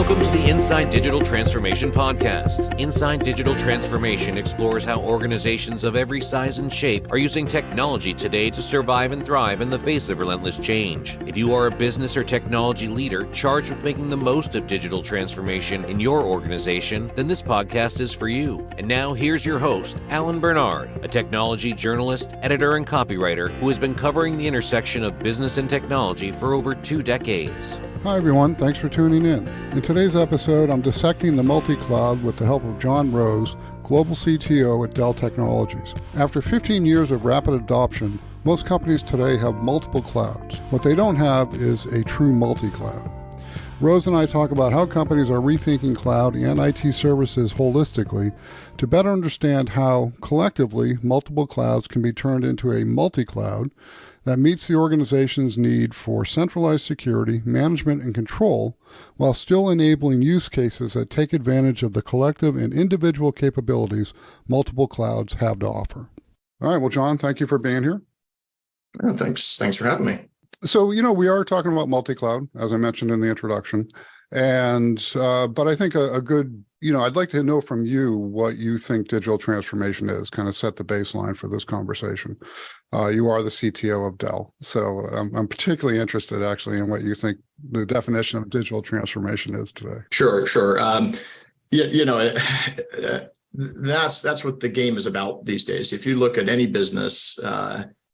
Welcome to the Inside Digital Transformation Podcast. Inside Digital Transformation explores how organizations of every size and shape are using technology today to survive and thrive in the face of relentless change. If you are a business or technology leader charged with making the most of digital transformation in your organization, then this podcast is for you. And now here's your host, Alan Bernard, a technology journalist, editor, and copywriter who has been covering the intersection of business and technology for over 2 decades. Hi everyone, thanks for tuning in. In today's episode, I'm dissecting the multi-cloud with the help of John Roese, Global CTO at Dell Technologies. After 15 years of rapid adoption, most companies today have multiple clouds. What they don't have is a true multi-cloud. Rose and I talk about how companies are rethinking cloud and IT services holistically to better understand how, collectively, multiple clouds can be turned into a multi-cloud that meets the organization's need for centralized security, management, and control, while still enabling use cases that take advantage of the collective and individual capabilities multiple clouds have to offer. All right, well, John, thank you for being here. Yeah, thanks for having me. So, we are talking about multi-cloud, as I mentioned in the introduction, and but I think a good, I'd like to know from you what you think digital transformation is, kind of set the baseline for this conversation. You are the CTO of Dell, so I'm particularly interested actually in what you think the definition of digital transformation is today. Sure. That's what the game is about these days. If you look at any business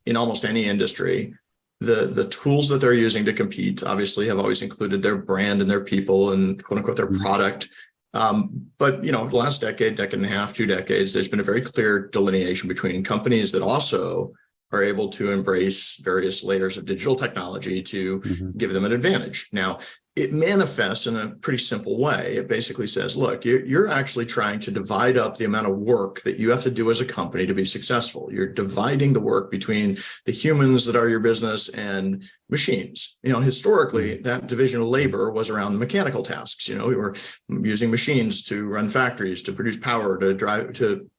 in almost any industry, the tools that they're using to compete obviously have always included their brand and their people and quote unquote their product. But the last decade and a half, 2 decades, there's been a very clear delineation between companies that also are able to embrace various layers of digital technology to give them an advantage. Now, it manifests in a pretty simple way. It basically says, look, you're actually trying to divide up the amount of work that you have to do as a company to be successful. You're dividing the work between the humans that are your business and machines. Historically, that division of labor was around the mechanical tasks. We were using machines to run factories, to produce power, to drive, to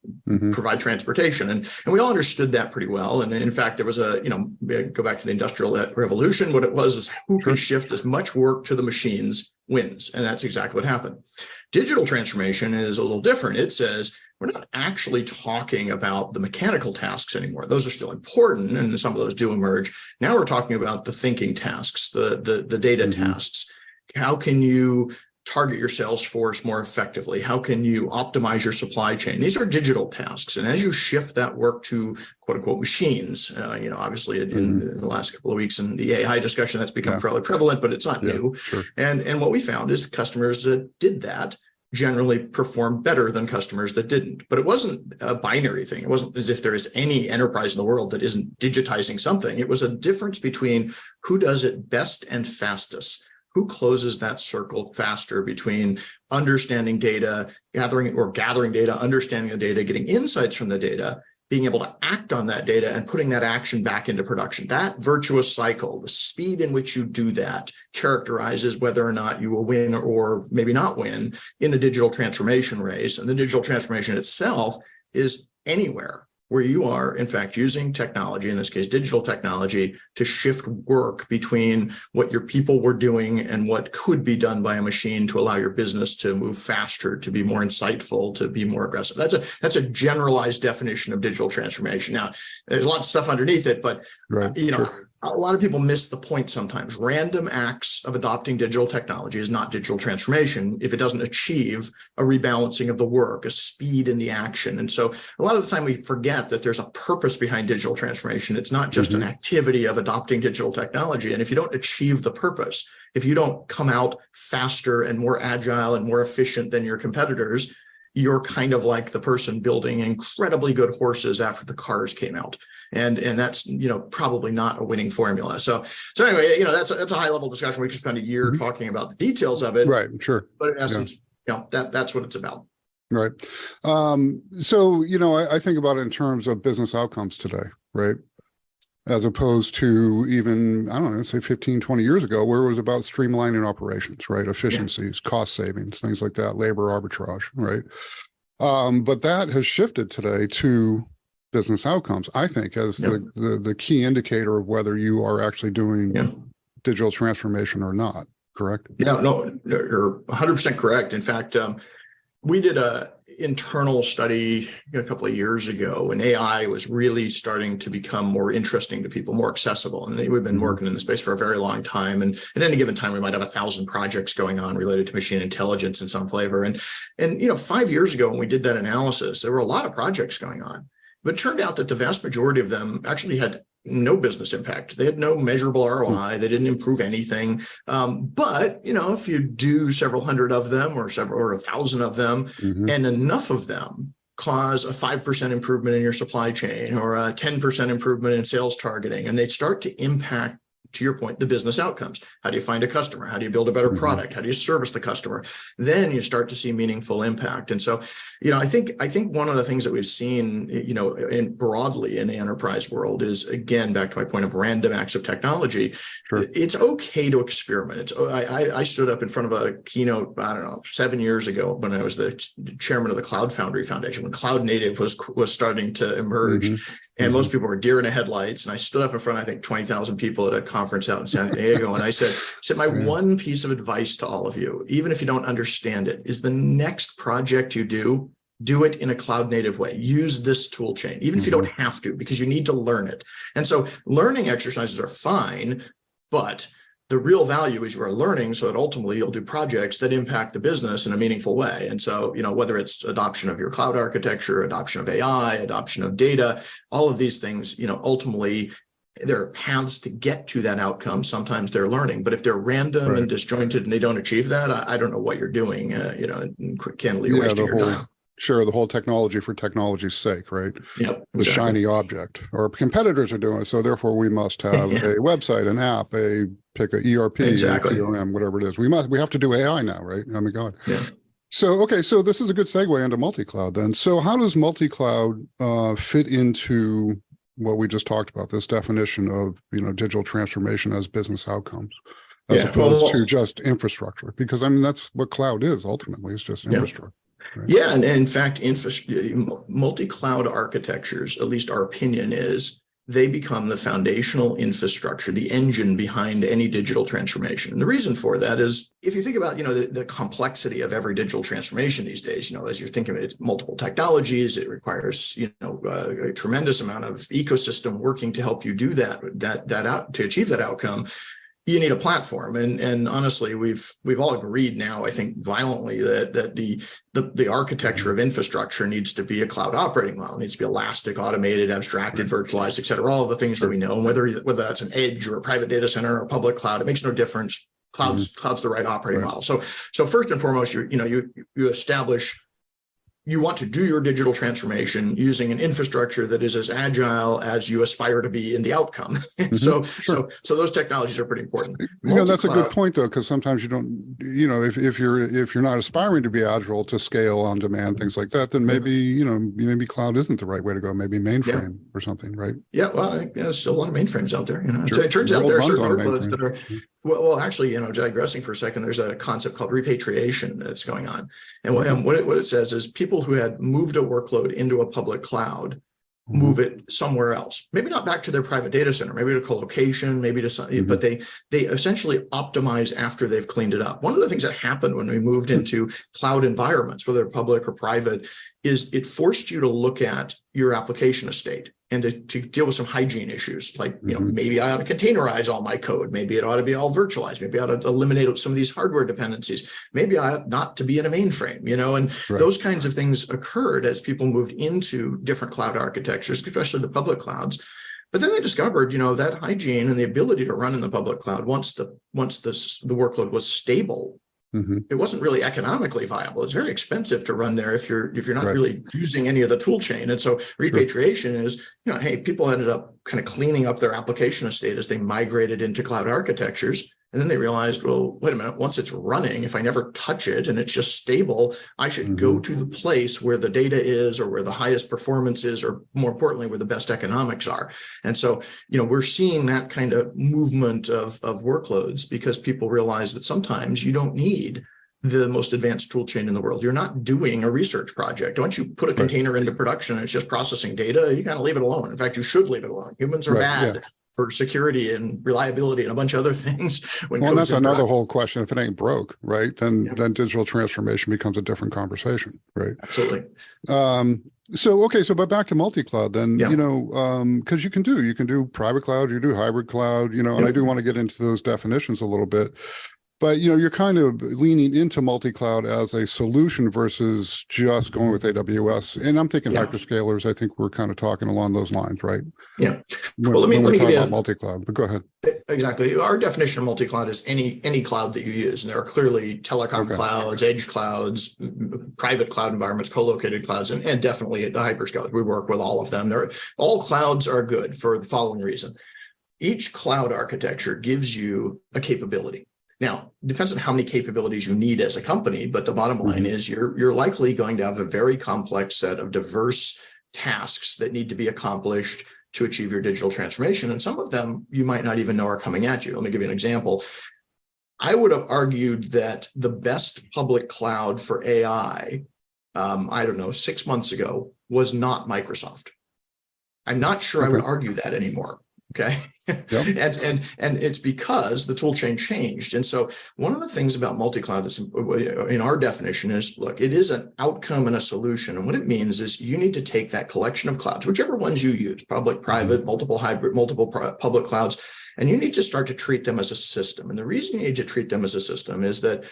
provide transportation. And we all understood that pretty well. And in fact, there was go back to the Industrial Revolution, what it was is who can shift as much work to the machines wins. And that's exactly what happened. Digital transformation is a little different. It says we're not actually talking about the mechanical tasks anymore. Those are still important, and some of those do emerge. Now we're talking about the thinking tasks, the data tasks. How can you target your sales force more effectively? How can you optimize your supply chain? These are digital tasks. And as you shift that work to quote unquote machines, obviously in the last couple of weeks in the AI discussion, that's become fairly prevalent, but it's not new. Sure. And what we found is customers that did that generally perform better than customers that didn't. But it wasn't a binary thing. It wasn't as if there is any enterprise in the world that isn't digitizing something. It was a difference between who does it best and fastest. Who closes that circle faster between understanding data, gathering data, understanding the data, getting insights from the data, being able to act on that data and putting that action back into production. That virtuous cycle, the speed in which you do that characterizes whether or not you will win or maybe not win in the digital transformation race. And the digital transformation itself is anywhere where you are, in fact, using technology, in this case, digital technology, to shift work between what your people were doing and what could be done by a machine to allow your business to move faster, to be more insightful, to be more aggressive. That's a generalized definition of digital transformation. Now, there's a lot of stuff underneath it, but a lot of people miss the point sometimes. Random acts of adopting digital technology is not digital transformation if it doesn't achieve a rebalancing of the work, a speed in the action. And so a lot of the time we forget that there's a purpose behind digital transformation. It's not just an activity of adopting digital technology. And if you don't achieve the purpose, if you don't come out faster and more agile and more efficient than your competitors, you're kind of like the person building incredibly good horses after the cars came out. And that's, probably not a winning formula. So anyway, that's a high level discussion. We could spend a year talking about the details of it. Right. Sure. But in essence, that's what it's about. Right. So, I think about it in terms of business outcomes today, right? As opposed to even, I don't know, say 15, 20 years ago, where it was about streamlining operations, right? Efficiencies, cost savings, things like that, labor arbitrage, right? But that has shifted today to business outcomes, I think, as the key indicator of whether you are actually doing digital transformation or not. correct? Yeah, no, you're 100% correct. In fact, we did a internal study a couple of years ago when AI was really starting to become more interesting to people, more accessible. And we've been working in the space for a very long time. And at any given time, we might have 1,000 projects going on related to machine intelligence in some flavor. And 5 years ago, when we did that analysis, there were a lot of projects going on. But it turned out that the vast majority of them actually had no business impact. They had no measurable ROI. They didn't improve anything. But if you do several hundred of them or 1,000 of them, and enough of them cause a 5% improvement in your supply chain or a 10% improvement in sales targeting, and they start to impact, to your point, the business outcomes. How do you find a customer? How do you build a better product? How do you service the customer? Then you start to see meaningful impact. And so, I think one of the things that we've seen, broadly in the enterprise world is, again, back to my point of random acts of technology. Sure. It's okay to experiment. I stood up in front of a keynote, 7 years ago when I was the chairman of the Cloud Foundry Foundation, when cloud native was starting to emerge. And most people were deer in the headlights. And I stood up in front of, I think, 20,000 people at a conference out in San Diego. And I said, my one piece of advice to all of you, even if you don't understand it, is the next project you do it in a cloud native way. Use this tool chain, even if you don't have to, because you need to learn it. And so learning exercises are fine, but the real value is you are learning so that ultimately you'll do projects that impact the business in a meaningful way. And so, whether it's adoption of your cloud architecture, adoption of AI, adoption of data, all of these things, ultimately there are paths to get to that outcome. Sometimes they're learning, but if they're random and disjointed and they don't achieve that, I don't know what you're doing, candidly wasting your time. Sure, the whole technology for technology's sake, right? Yep, the shiny object. Our competitors are doing it, so therefore we must have a website, an app, pick a ERP, a CRM, whatever it is. We have to do AI now, right? Oh my God. Yeah. So this is a good segue into multi-cloud then. So how does multi-cloud fit into what we just talked about, this definition of digital transformation as business outcomes, as opposed to just infrastructure? Because that's what cloud is ultimately. It's just infrastructure. Right? Yeah, and in fact, multi-cloud architectures, at least our opinion is, they become the foundational infrastructure, the engine behind any digital transformation. And the reason for that is, if you think about, the complexity of every digital transformation these days, as you're thinking, it's multiple technologies, it requires, a tremendous amount of ecosystem working to help you do that to achieve that outcome. You need a platform, and honestly, we've all agreed now, I think, violently that the architecture of infrastructure needs to be a cloud operating model. It needs to be elastic, automated, abstracted, virtualized, et cetera. All of the things that we know, and whether that's an edge or a private data center or a public cloud, it makes no difference. Cloud's the right operating model. So first and foremost, you establish. You want to do your digital transformation using an infrastructure that is as agile as you aspire to be in the outcome. So those technologies are pretty important. That's a good point, though, because sometimes you don't, if you're not aspiring to be agile, to scale on demand, things like that, then maybe maybe cloud isn't the right way to go. Maybe mainframe or something, right? Yeah, well, I think there's still a lot of mainframes out there. It turns out there are certain workloads that are. Well, actually, digressing for a second, there's a concept called repatriation that's going on. And what it says is people who had moved a workload into a public cloud move it somewhere else, maybe not back to their private data center, maybe to colocation, maybe to something, but they essentially optimize after they've cleaned it up. One of the things that happened when we moved into cloud environments, whether public or private, is it forced you to look at your application estate and to deal with some hygiene issues, like, maybe I ought to containerize all my code. Maybe it ought to be all virtualized. Maybe I ought to eliminate some of these hardware dependencies. Maybe I ought not to be in a mainframe, and those kinds of things occurred as people moved into different cloud architectures, especially the public clouds. But then they discovered, that hygiene and the ability to run in the public cloud, once the workload was stable, it wasn't really economically viable. It's very expensive to run there if you're not really using any of the tool chain. And so repatriation is, hey, people ended up kind of cleaning up their application estate as they migrated into cloud architectures. And then they realized, well, wait a minute, once it's running, if I never touch it and it's just stable, I should go to the place where the data is, or where the highest performance is, or more importantly, where the best economics are. And so, we're seeing that kind of movement of workloads, because people realize that sometimes you don't need the most advanced tool chain in the world. You're not doing a research project. Once you put a container into production and it's just processing data, you kind of leave it alone. In fact, you should leave it alone. Humans are bad. for security and reliability and a bunch of other things. Well, and that's another whole question. If it ain't broke, right, then digital transformation becomes a different conversation, right? Absolutely. But back to multi-cloud then, because you can do private cloud, you do hybrid cloud, and I do want to get into those definitions a little bit. But, you're kind of leaning into multi-cloud as a solution versus just going with AWS. And I'm thinking hyperscalers, I think we're kind of talking along those lines, right? Yeah. Let me talk about multi-cloud, but go ahead. Exactly. Our definition of multi-cloud is any cloud that you use. And there are clearly telecom clouds, edge clouds, private cloud environments, co-located clouds, and definitely the hyperscalers. We work with all of them. All clouds are good for the following reason. Each cloud architecture gives you a capability. Now, it depends on how many capabilities you need as a company, but the bottom line is you're likely going to have a very complex set of diverse tasks that need to be accomplished to achieve your digital transformation. And some of them you might not even know are coming at you. Let me give you an example. I would have argued that the best public cloud for AI, 6 months ago, was not Microsoft. I'm not sure I would argue that anymore. Okay. And it's because the tool chain changed. And so one of the things about multi-cloud that's in our definition is, look, it is an outcome and a solution. And what it means is you need to take that collection of clouds, whichever ones you use, public, private, multiple hybrid, multiple public clouds, and you need to start to treat them as a system. And the reason you need to treat them as a system is that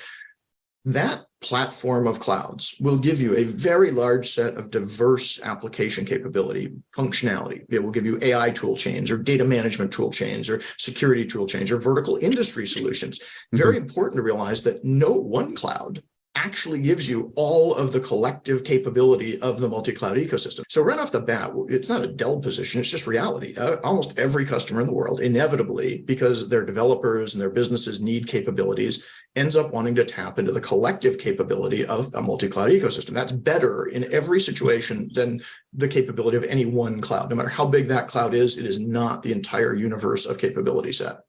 platform of clouds will give you a very large set of diverse application capability, functionality. It will give you AI tool chains or data management tool chains or security tool chains or vertical industry solutions. Very important to realize that no one cloud actually gives you all of the collective capability of the multi-cloud ecosystem. So right off the bat, it's not a Dell position, it's just reality. Almost every customer in the world, inevitably, because their developers and their businesses need capabilities, ends up wanting to tap into the collective capability of a multi-cloud ecosystem. That's better in every situation than the capability of any one cloud. No matter how big that cloud is, it is not the entire universe of capability set.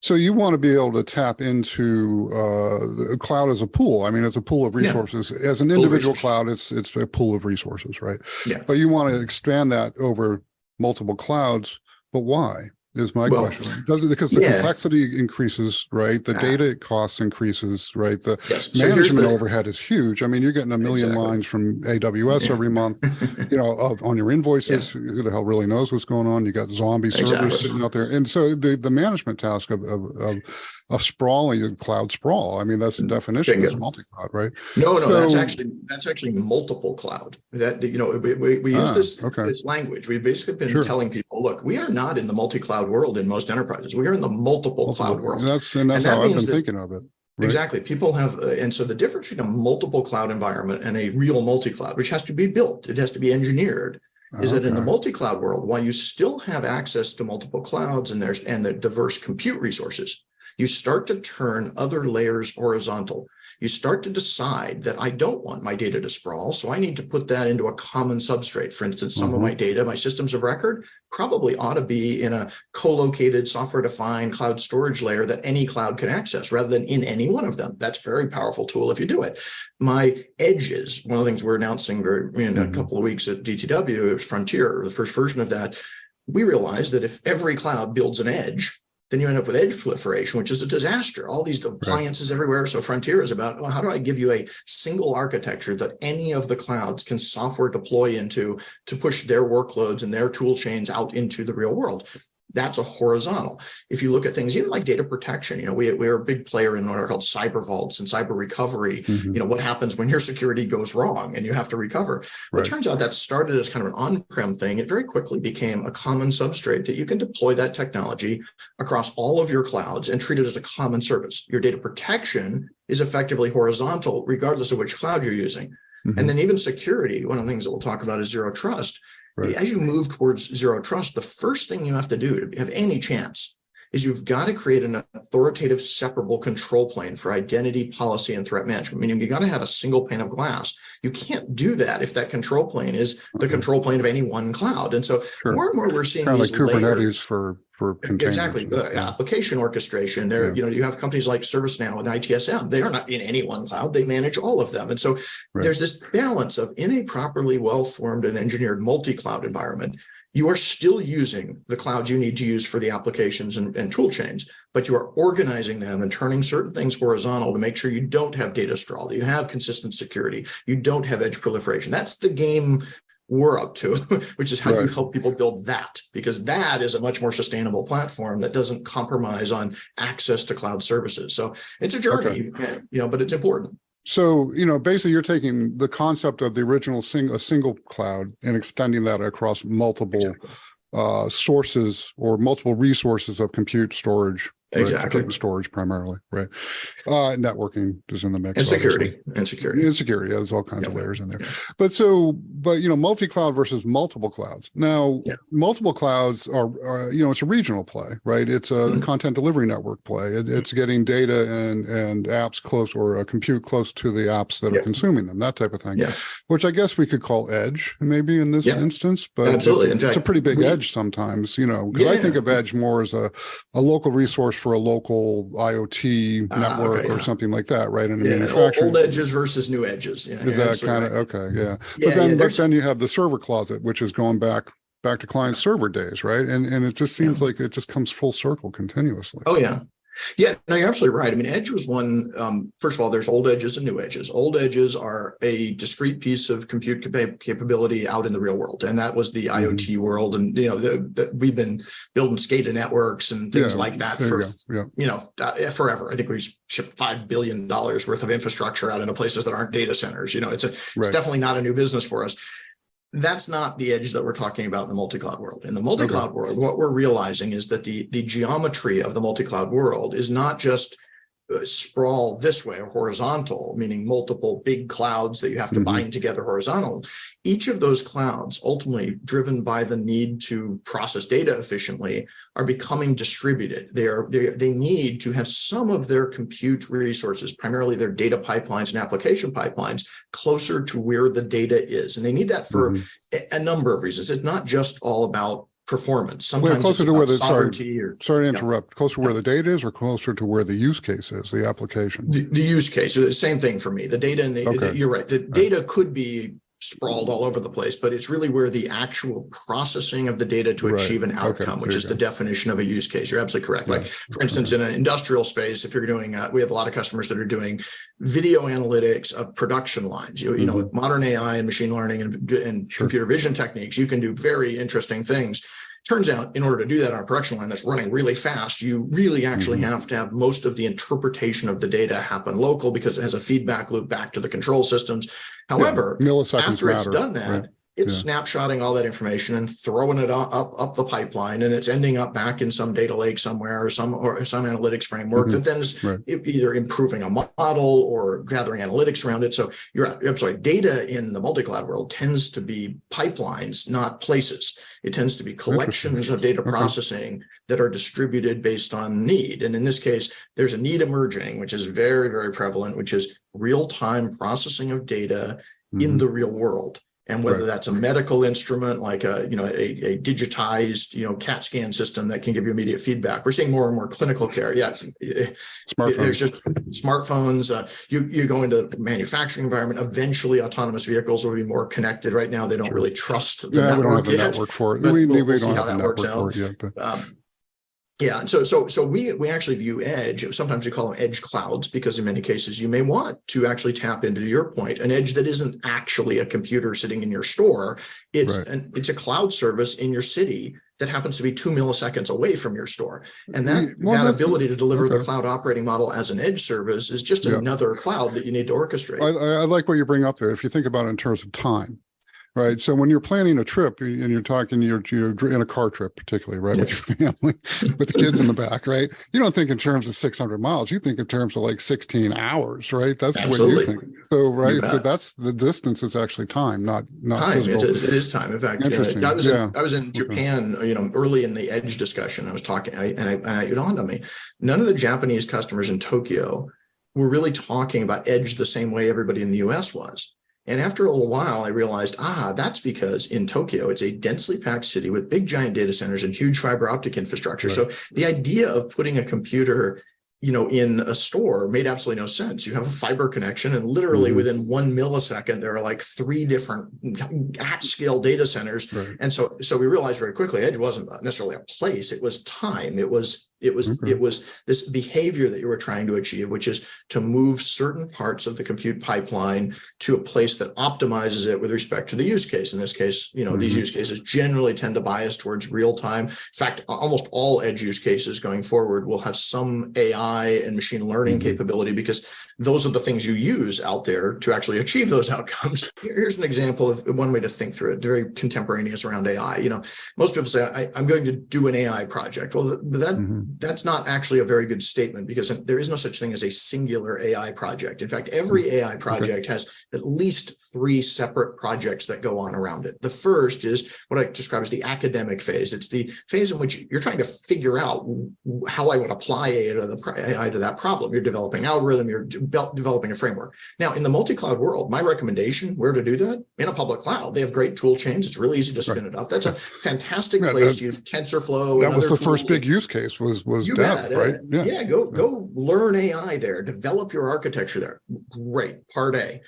So you want to be able to tap into the cloud as a pool. I mean, as a pool of resources. As an individual cloud, it's a pool of resources, right? Yeah. But you want to expand that over multiple clouds. But why? Is my question. Does it, because the complexity increases, right? The data costs increases, right? The management overhead is huge. I mean, you're getting a million lines from AWS every month, on your invoices. Who the hell really knows what's going on? You got zombie servers sitting out there. And so the management task of sprawling cloud sprawl. I mean, that's the definition of multi-cloud, right? No, that's actually multiple cloud. That we use this language. We've basically been telling people, look, we are not in the multi-cloud world in most enterprises. We are in the multiple cloud world. That's how I've been thinking of it. Right? Exactly. People have, and so the difference between a multiple cloud environment and a real multi-cloud, which has to be built, it has to be engineered, is that in the multi-cloud world, while you still have access to multiple clouds and the diverse compute resources, you start to turn other layers horizontal. You start to decide that I don't want my data to sprawl, so I need to put that into a common substrate. For instance, some of my data, my systems of record, probably ought to be in a co-located software-defined cloud storage layer that any cloud can access rather than in any one of them. That's a very powerful tool if you do it. My edges, one of the things we're announcing in a couple of weeks at DTW, it was Frontier, the first version of that. We realized that if every cloud builds an edge, then you end up with edge proliferation, which is a disaster. All these appliances everywhere. So Frontier is about, how do I give you a single architecture that any of the clouds can software deploy into to push their workloads and their tool chains out into the real world? That's a horizontal. If you look at things, even like data protection, we're a big player in what are called cyber vaults and cyber recovery. What happens when your security goes wrong and you have to recover? Well, it turns out that started as kind of an on-prem thing. It very quickly became a common substrate that you can deploy that technology across all of your clouds and treat it as a common service. Your data protection is effectively horizontal, regardless of which cloud you're using. And then even security, one of the things that we'll talk about is zero trust. As you move towards zero trust, the first thing you have to do to have any chance is you've got to create an authoritative, separable control plane for identity, policy, and threat management. Meaning you got to have a single pane of glass. You can't do that if that control plane is the control plane of any one cloud. And so more and more we're seeing kind these of like Kubernetes layers. for containers. Exactly. Application orchestration. There, you have companies like ServiceNow and ITSM. They are not in any one cloud. They manage all of them. And so there's this balance of, in a properly well-formed and engineered multi-cloud environment, you are still using the clouds you need to use for the applications and tool chains, but you are organizing them and turning certain things horizontal to make sure you don't have data sprawl, that you have consistent security, you don't have edge proliferation. That's the game we're up to, which is how do you help people build that? Because that is a much more sustainable platform that doesn't compromise on access to cloud services. So it's a journey, but it's important. So, basically you're taking the concept of the original a single cloud and extending that across multiple sources or multiple resources of compute storage. Exactly. Compute and storage primarily, right? Networking is in the mix. And security. There's all kinds of layers in there. But multi-cloud versus multiple clouds. Now, multiple clouds are it's a regional play, right? It's a content delivery network play. It's getting data and apps close, or compute close to the apps that are consuming them, that type of thing, which I guess we could call edge maybe in this instance, but absolutely. It's a pretty big edge sometimes, because I think of edge more as a local resource for a local IoT network or something like that, right? In a manufacturing. Old edges versus new edges. Is that kind of okay? But then you have the server closet, which is going back to client server days, right? And it just seems like it just comes full circle continuously. Oh yeah. Yeah, no, you're absolutely right. I mean, edge was one, first of all, there's old edges and new edges. Old edges are a discrete piece of compute capability out in the real world. And that was the IoT world. And, we've been building SCADA networks and things like that for, forever. I think we shipped $5 billion worth of infrastructure out into places that aren't data centers. It's definitely not a new business for us. That's not the edge that we're talking about in the multi-cloud world. In the multi-cloud world, what we're realizing is that the geometry of the multi-cloud world is not just sprawl this way or horizontal, meaning multiple big clouds that you have to bind together horizontal. Each of those clouds, ultimately driven by the need to process data efficiently, are becoming distributed. They need to have some of their compute resources, primarily their data pipelines and application pipelines, closer to where the data is. And they need that for a number of reasons. It's not just all about performance. Sometimes it's about sovereignty. Sorry to interrupt. Closer to where the data is, or closer to where the use case is, the application? The use case. The same thing for me. The data and you're right. The data could be sprawled all over the place, but it's really where the actual processing of the data to achieve an outcome, which is the definition of a use case. You're absolutely correct. Like, for instance, in an industrial space, if you're doing, we have a lot of customers that are doing video analytics of production lines. You know, with modern AI and machine learning and computer vision techniques, you can do very interesting things. Turns out, in order to do that on a production line that's running really fast, you really actually have to have most of the interpretation of the data happen local, because it has a feedback loop back to the control systems. However, after it's done that, it's snapshotting all that information and throwing it up the pipeline, and it's ending up back in some data lake somewhere, or some analytics framework that then is either improving a model or gathering analytics around it. So data in the multi-cloud world tends to be pipelines, not places. It tends to be collections of data processing that are distributed based on need. And in this case, there's a need emerging, which is very, very prevalent, which is real-time processing of data in the real world. And whether that's a medical instrument, like a digitized, CAT scan system that can give you immediate feedback. We're seeing more and more clinical care. There's just smartphones. You go into the manufacturing environment. Eventually, autonomous vehicles will be more connected. Right now, they don't really trust the network. We don't have the network for it. We'll see how that works out. So we actually view edge, sometimes we call them edge clouds, because in many cases you may want to actually tap into, your point, an edge that isn't actually a computer sitting in your store. It's a cloud service in your city that happens to be 2 milliseconds away from your store. And that ability to deliver the cloud operating model as an edge service is just another cloud that you need to orchestrate. I like what you bring up there. If you think about it in terms of time. Right. So when you're planning a trip and you're in a car trip, particularly, right, with your family, with the kids in the back, right, you don't think in terms of 600 miles. You think in terms of like 16 hours, right? That's what you think. So, right. So that's the distance is actually time, not time. Physical. It is time. In fact, I was in Japan, early in the edge discussion. I was talking, and it dawned on me, none of the Japanese customers in Tokyo were really talking about edge the same way everybody in the US was. And after a little while, I realized, that's because in Tokyo, it's a densely packed city with big, giant data centers and huge fiber optic infrastructure. So the idea of putting a computer, in a store made absolutely no sense. You have a fiber connection, and literally within 1 millisecond, there are like 3 different at-scale data centers. Right. And so we realized very quickly, edge wasn't necessarily a place; it was time. It was this behavior that you were trying to achieve, which is to move certain parts of the compute pipeline to a place that optimizes it with respect to the use case. In this case, these use cases generally tend to bias towards real time. In fact, almost all edge use cases going forward will have some AI and machine learning capability, because those are the things you use out there to actually achieve those outcomes. Here's an example of one way to think through it, very contemporaneous around AI. Most people say, I'm going to do an AI project. Well, that's not actually a very good statement, because there is no such thing as a singular AI project. In fact, every AI project has at least 3 separate projects that go on around it. The first is what I describe as the academic phase. It's the phase in which you're trying to figure out how I would apply AI to that problem. You're developing an algorithm, you're developing a framework. Now, in the multi-cloud world, my recommendation, where to do that? In a public cloud. They have great tool chains. It's really easy to spin it up. That's a fantastic place to use TensorFlow. That was the first big use case was Dev, right? Yeah, go learn AI there, develop your architecture there. Great, part A.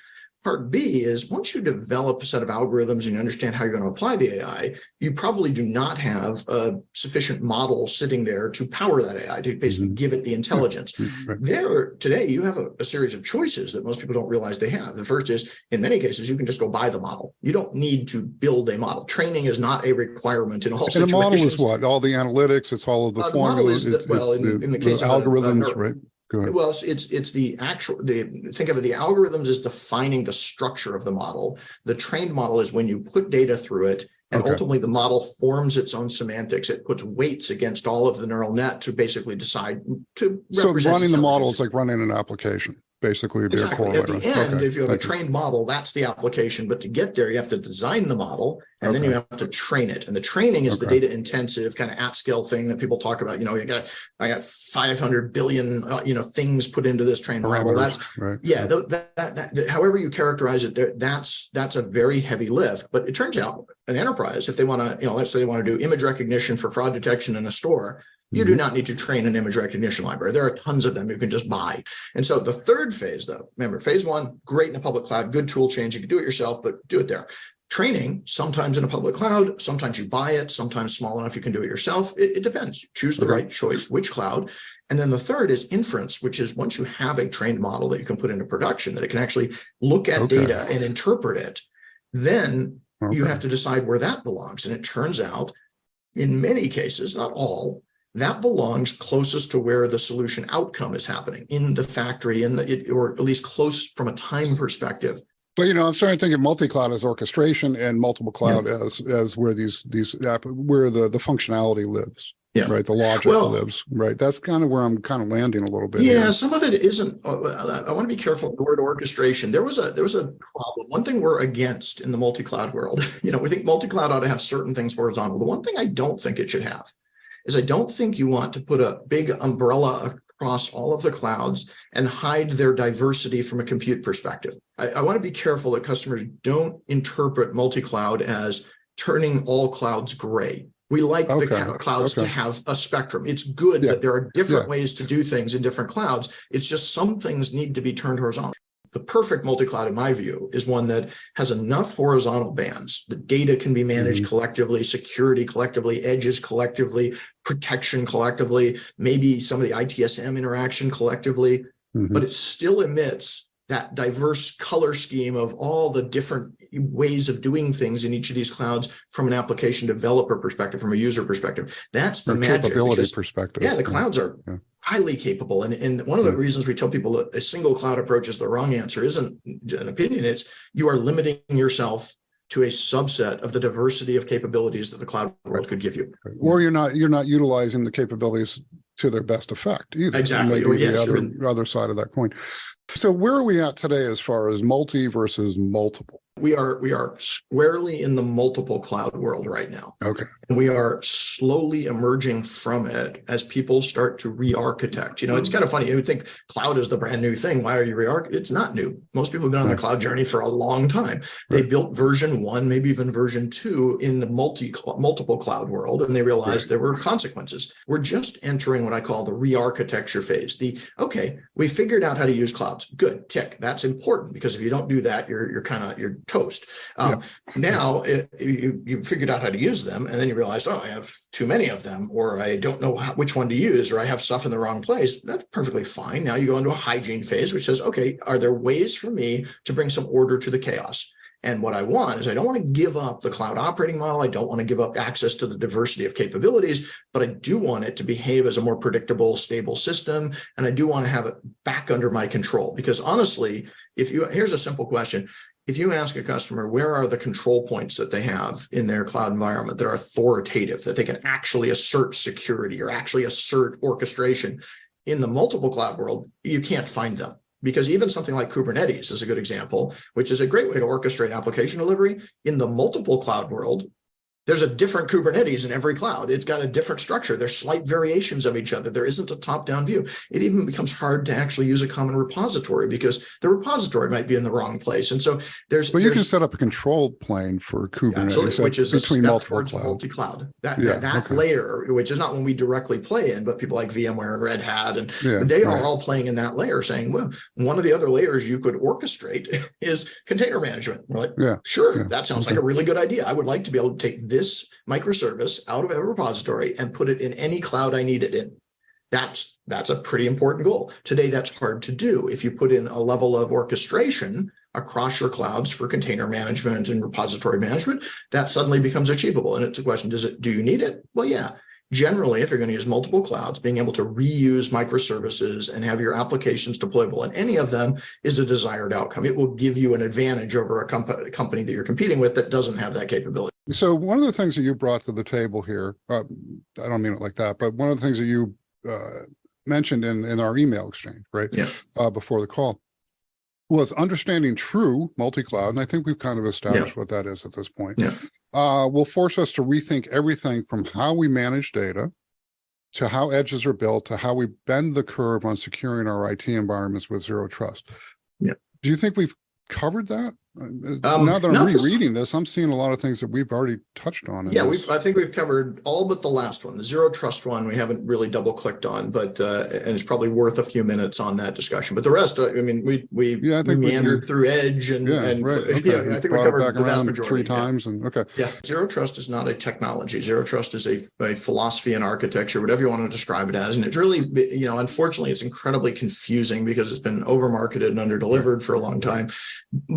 Part B is, once you develop a set of algorithms and you understand how you're going to apply the AI, you probably do not have a sufficient model sitting there to power that AI, to basically give it the intelligence. There, today, you have a series of choices that most people don't realize they have. The first is, in many cases, you can just go buy the model. You don't need to build a model. Training is not a requirement in all situations. And the model is what? All the analytics, it's all of the formulas. In the case of algorithms, right? Well, it's the actual, think of it, the algorithms is defining the structure of the model. The trained model is when you put data through it, and ultimately the model forms its own semantics. It puts weights against all of the neural net to basically decide to represent. So running the model is like running an application. Basically, at the end, if you have a trained model, that's the application. But to get there, you have to design the model, and then you have to train it. And the training is the data intensive kind of at scale thing that people talk about. I got 500 billion things put into this trained model. That's however you characterize it, that's a very heavy lift. But it turns out an enterprise, if they want to, let's say they want to do image recognition for fraud detection in a store, you do not need to train an image recognition library. There are tons of them you can just buy. And so the third phase, though, remember, phase 1, great in a public cloud, good tool change. You can do it yourself, but do it there. Training, sometimes in a public cloud, sometimes you buy it, sometimes small enough you can do it yourself. It depends. Choose the right choice, which cloud. And then the third is inference, which is once you have a trained model that you can put into production, that it can actually look at data and interpret it, then you have to decide where that belongs. And it turns out, in many cases, not all, that belongs closest to where the solution outcome is happening, in the factory, or at least close from a time perspective. But I'm starting to think of multi-cloud as orchestration, and multiple cloud as where where the functionality lives. Right, the logic lives. Right, that's kind of where I'm kind of landing a little bit. Yeah, some of it isn't. I want to be careful with the word orchestration. There was a problem. One thing we're against in the multi-cloud world, we think multi-cloud ought to have certain things horizontal. The one thing I don't think it should have is, I don't think you want to put a big umbrella across all of the clouds and hide their diversity from a compute perspective. I want to be careful that customers don't interpret multi-cloud as turning all clouds gray. We like the clouds to have a spectrum. It's good that there are different ways to do things in different clouds. It's just some things need to be turned horizontal. The perfect multi-cloud, in my view, is one that has enough horizontal bands. The data can be managed collectively, security collectively, edges collectively, protection collectively, maybe some of the ITSM interaction collectively, but it still emits that diverse color scheme of all the different ways of doing things in each of these clouds from an application developer perspective, from a user perspective. That's the magic. Capability perspective. Yeah, the clouds are highly capable. And one of the reasons we tell people that a single cloud approach is the wrong answer isn't an opinion. It's you are limiting yourself to a subset of the diversity of capabilities that the cloud world could give you. Or you're not utilizing the capabilities to their best effect either. Exactly. Maybe the other side of that coin. So where are we at today as far as multi versus multiple? We are squarely in the multiple cloud world right now. Okay. And we are slowly emerging from it as people start to re-architect. It's kind of funny. You would think cloud is the brand new thing. Why are you re-architecting? It's not new. Most people have been on the cloud journey for a long time. They built version 1, maybe even version 2 in the multiple cloud world, and they realized there were consequences. We're just entering what I call the re-architecture phase. We figured out how to use clouds. Good, tick. That's important, because if you don't do that, you're toast. Now you figured out how to use them, and then you realize, I have too many of them, or I don't know which one to use, or I have stuff in the wrong place. That's perfectly fine. Now you go into a hygiene phase, which says, okay, are there ways for me to bring some order to the chaos? And what I want is, I don't want to give up the cloud operating model. I don't want to give up access to the diversity of capabilities, but I do want it to behave as a more predictable, stable system. And I do want to have it back under my control. Because honestly, here's a simple question. If you ask a customer, where are the control points that they have in their cloud environment that are authoritative, that they can actually assert security or actually assert orchestration, in the multiple cloud world, you can't find them. Because even something like Kubernetes is a good example, which is a great way to orchestrate application delivery. In the multiple cloud world, there's a different Kubernetes in every cloud. It's got a different structure. There's slight variations of each other. There isn't a top-down view. It even becomes hard to actually use a common repository, because the repository might be in the wrong place. And so you can set up a control plane for Kubernetes, absolutely, which is between a step multiple towards clouds. Multi-cloud. That layer, which is not one we directly play in, but people like VMware and Red Hat, and they are all playing in that layer, saying, well, one of the other layers you could orchestrate is container management. We're like, sure, that sounds like a really good idea. I would like to be able to take this microservice out of a repository and put it in any cloud I need it in. That's a pretty important goal. Today, that's hard to do. If you put in a level of orchestration across your clouds for container management and repository management, that suddenly becomes achievable. And it's a question, do you need it? Well, yeah. Generally, if you're going to use multiple clouds, being able to reuse microservices and have your applications deployable in any of them is a desired outcome. It will give you an advantage over a company that you're competing with that doesn't have that capability. So one of the things that you brought to the table here, I don't mean it like that, but one of the things that you mentioned in our email exchange, right? Before the call, was understanding true multi-cloud. And I think we've kind of established what that is at this point. Will force us to rethink everything from how we manage data, to how edges are built, to how we bend the curve on securing our IT environments with zero trust. Do you think we've covered that? Now that I'm rereading this, I'm seeing a lot of things that we've already touched on. I think we've covered all but the last one, the zero trust one. We haven't really double clicked on, but and it's probably worth a few minutes on that discussion. But the rest, I mean, we meandered through edge and I think we covered the vast majority 3 times. Zero trust is not a technology. Zero trust is a philosophy and architecture, whatever you want to describe it as. And it's really, unfortunately, it's incredibly confusing because it's been over marketed and under delivered for a long time.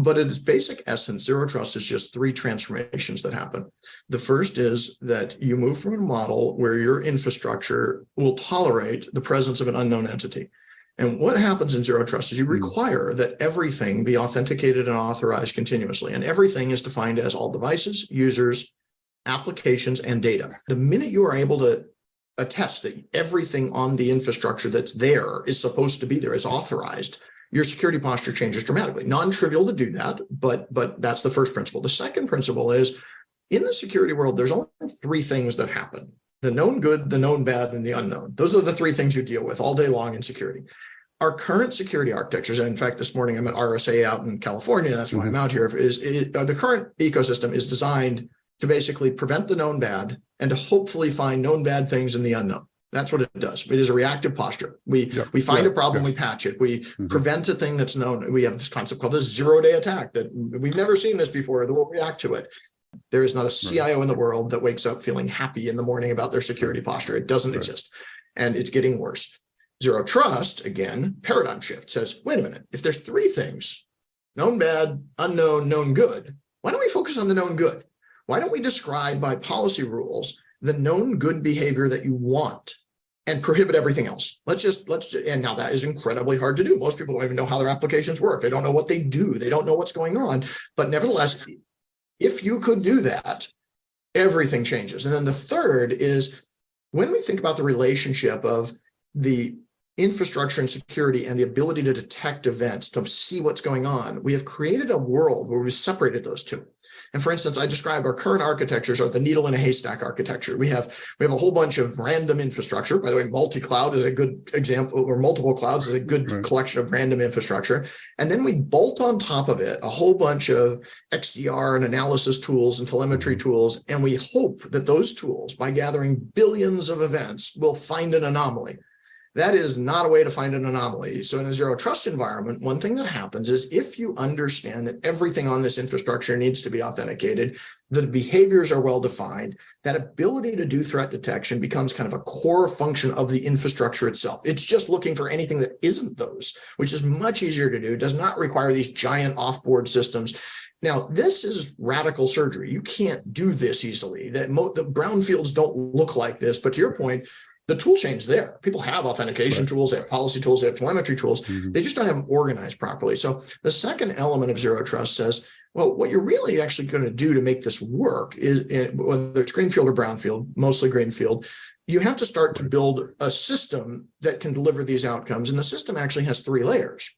But its basic essence, zero trust is just 3 transformations that happen. The first is that you move from a model where your infrastructure will tolerate the presence of an unknown entity. And what happens in zero trust is you require that everything be authenticated and authorized continuously. And everything is defined as all devices, users, applications, and data. The minute you are able to attest that everything on the infrastructure that's there is supposed to be there, is authorized, your security posture changes dramatically. Non-trivial to do that, but that's the first principle. The second principle is, in the security world, there's only 3 things that happen: the known good, the known bad, and the unknown. Those are the 3 things you deal with all day long in security. Our current security architectures, and in fact, this morning I'm at RSA out in California, that's why I'm out here, the current ecosystem is designed to basically prevent the known bad and to hopefully find known bad things in the unknown. That's what it does. It is a reactive posture. We find a problem, we patch it. We prevent a thing that's known. We have this concept called a zero-day attack that we've never seen this before, that we'll react to it. There is not a CIO in the world that wakes up feeling happy in the morning about their security posture. It doesn't exist. And it's getting worse. Zero trust, again, paradigm shift, says, wait a minute, if there's 3 things, known bad, unknown, known good, why don't we focus on the known good? Why don't we describe by policy rules the known good behavior that you want and prohibit everything else? And now that is incredibly hard to do. Most people don't even know how their applications work. They don't know what they do. They don't know what's going on. But nevertheless, if you could do that, everything changes. And then the third is, when we think about the relationship of the infrastructure and security and the ability to detect events, to see what's going on, we have created a world where we've separated those two. And for instance, I describe our current architectures are the needle in a haystack architecture. We have a whole bunch of random infrastructure. By the way, multi-cloud is a good example, or multiple clouds is a good collection of random infrastructure. And then we bolt on top of it a whole bunch of XDR and analysis tools and telemetry tools. And we hope that those tools, by gathering billions of events, will find an anomaly. That is not a way to find an anomaly. So in a zero trust environment, one thing that happens is if you understand that everything on this infrastructure needs to be authenticated, the behaviors are well defined, that ability to do threat detection becomes kind of a core function of the infrastructure itself. It's just looking for anything that isn't those, which is much easier to do, does not require these giant offboard systems. Now, this is radical surgery. You can't do this easily. The brownfields don't look like this, but to your point, the tool chain's there. People have authentication tools, they have policy tools, they have telemetry tools. They just don't have them organized properly. So the second element of zero trust says, well, what you're really actually going to do to make this work is, whether it's greenfield or brownfield, mostly greenfield, you have to start to build a system that can deliver these outcomes. And the system actually has 3 layers.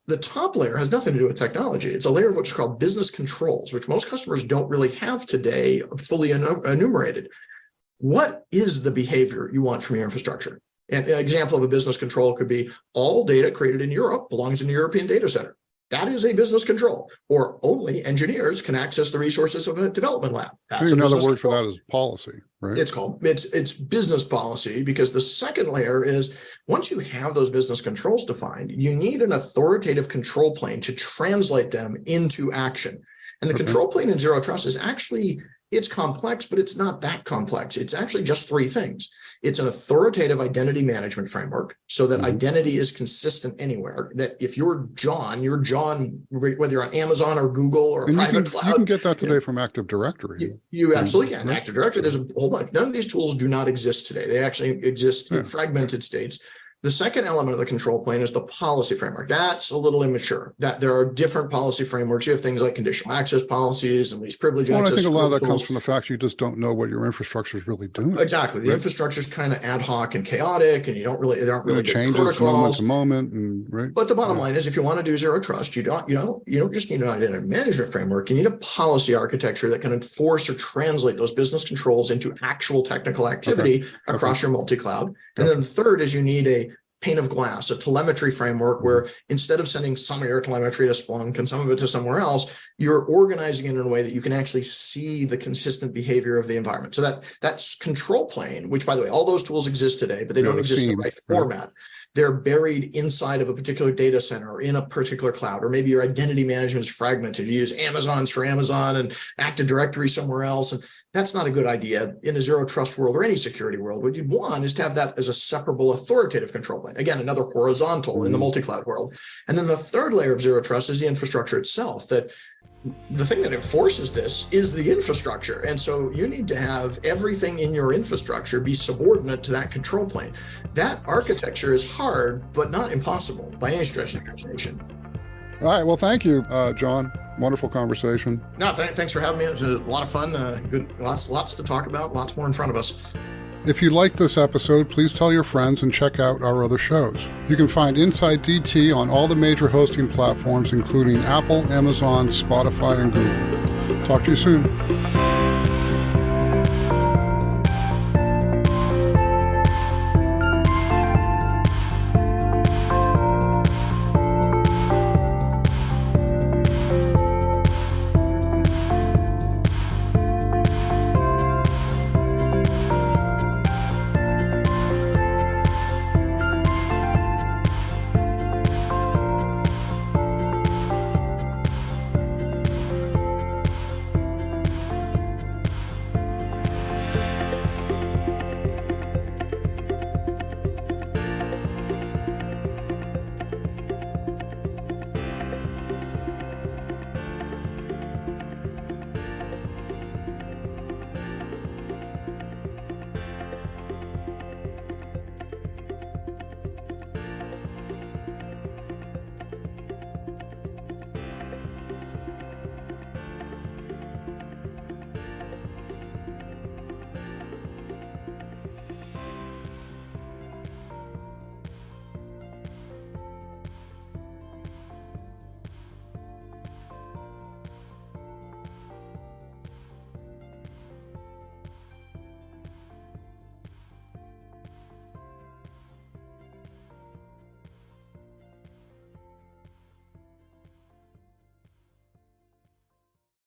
The top layer has nothing to do with technology. It's a layer of what's called business controls, which most customers don't really have today fully enumerated. What is the behavior you want from your infrastructure? And an example of a business control could be all data created in Europe belongs in a European data center. That is a business control. Or only engineers can access the resources of a development lab. That's another word for that is policy, right? It's business policy, because the second layer is once you have those business controls defined, you need an authoritative control plane to translate them into action. And the control plane in zero trust is actually, it's complex, but it's not that complex. It's actually just 3 things. It's an authoritative identity management framework so that identity is consistent anywhere. That if you're John, whether you're on Amazon or Google or a private cloud. You can get that today from Active Directory. You absolutely can. Active Directory, there's a whole bunch. None of these tools do not exist today. They actually exist in fragmented states. The second element of the control plane is the policy framework. That's a little immature. That there are different policy frameworks. You have things like conditional access policies and least privilege access. I think a lot of that comes from the fact you just don't know what your infrastructure is really doing. Exactly. The infrastructure is kind of ad hoc and chaotic, and there aren't really good changes moment to moment. But the bottom line is, if you want to do zero trust, you don't just need an identity management framework. You need a policy architecture that can enforce or translate those business controls into actual technical activity across your multi-cloud. And then the third is you need a pane of glass, a telemetry framework where instead of sending some of your telemetry to Splunk and some of it to somewhere else, you're organizing it in a way that you can actually see the consistent behavior of the environment. So that's control plane, which, by the way, all those tools exist today, but they don't exist in the right format. They're buried inside of a particular data center or in a particular cloud, or maybe your identity management is fragmented. You use Amazon's for Amazon and Active Directory somewhere else. And that's not a good idea in a zero trust world or any security world. What you'd want is to have that as a separable authoritative control plane. Again, another horizontal in the multi-cloud world. And then the third layer of zero trust is the infrastructure itself. That the thing that enforces this is the infrastructure. And so you need to have everything in your infrastructure be subordinate to that control plane. That architecture is hard, but not impossible by any stretch of the imagination. All right. Well, thank you, John. Wonderful conversation. No, thanks for having me. It was a lot of fun. Good, lots to talk about. Lots more in front of us. If you liked this episode, please tell your friends and check out our other shows. You can find Inside DT on all the major hosting platforms, including Apple, Amazon, Spotify, and Google. Talk to you soon.